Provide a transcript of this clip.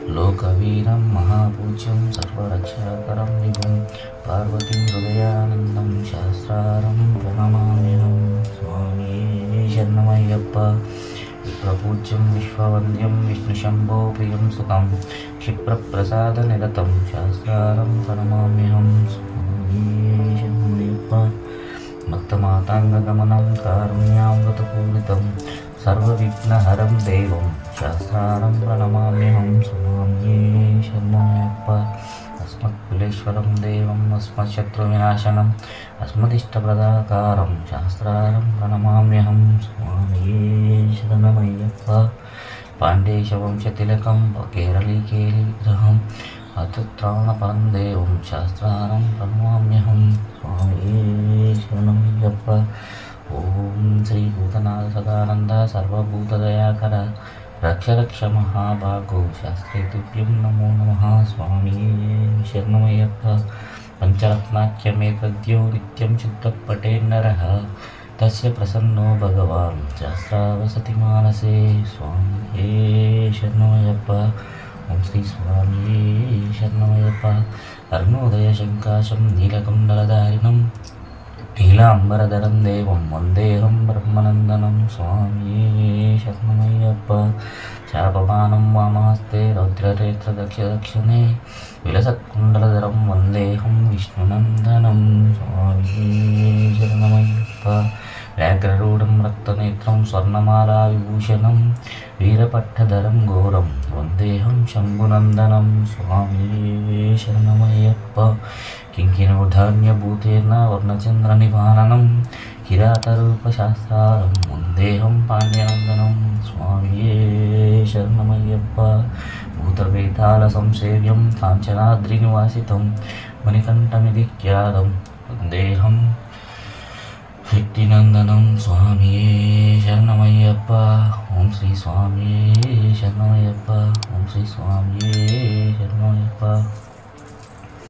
लोकवीरं महापूज्यं सर्वरक्षाकरं विभुं पार्वतीं हृदयानन्दं शास्त्रारं प्रणमाम्यहं स्वामी शरणमय्यप्प विप्रपूज्यं विश्ववन्द्यं विष्णुशम्भो प्रियं सुतं क्षिप्रप्रसादनिरतं शास्त्रारं प्रणमाम्यहं स्वामी शरणमय्यप्प भक्तमाताङ्गगमनं कारुण्यामृतपूरितं सर्वविघ्नहरं देवं शास्त्रारं प्रणमाम्यहं स्वामी शरणमय्यप्प अस्मत्कुलेश्वरं देवम् अस्मत्शत्रुविनाशनम् अस्मदिष्टप्रदाकारं शास्त्रारं प्रणमाम्यहं स्वामी शरणमय्यप्प पाण्डेशवंशतिलकं केरलीकेलिविग्रहम् अत्युत्राणपरं देवं शास्त्रारं प्रणमाम्यहं स्वामी शरणमय्यप्प ॐ श्री भूतनाथ सदानन्द सर्वभूतदयाकर रक्ष रक्ष महाभागो शास्त्रे तुभ्यं नमो नमः स्वामी शरणमय्यप्प पञ्चरत्नाख्यमेतद्यो नित्यं चित्तपठेन्नरः तस्य प्रसन्नो भगवान् शास्त्रावसति मानसे स्वामी शरणमय्यप्प ॐ श्री स्वामी शरणमय्यप्प अरुणोदयशङ्काशं नीलकण्डलधारिणं नीलाम्बरधरं देवं वन्देऽहं ब्रह्मनन्दनं स्वामी शरणमय्यप्प चापमानं वामहस्ते रौद्ररेत्रदक्षिणे विलसत्कुण्डलधरं वन्देऽहं विष्णुनन्दनं स्वामी शरणमय्यप्प व्याघ्ररूढं रक्तनेत्रं स्वर्णमालाविभूषणं वीरपट्टधरं घोरं वन्देऽहं शम्भुनन्दनं स्वामी शरणमय्यप्प किङ्किणोधान्यभूतेन वर्णचन्द्रनिवारणं किरातरूपशास्त्रारं वन्देऽहं पाण्ड्यनन्दनं स्वामी शरणमय्यप्प भूतवेतालसंसेव्यं काञ्चनाद्रिनिवासितं मणिकण्ठमिति ख्यातं वन्देऽहं व्यक्तिनन्दनं स्वामी शरणमय्यप्प ॐ श्री स्वामी शरणमय्यप्प ॐ श्री स्वामी शरणमय्यप्प।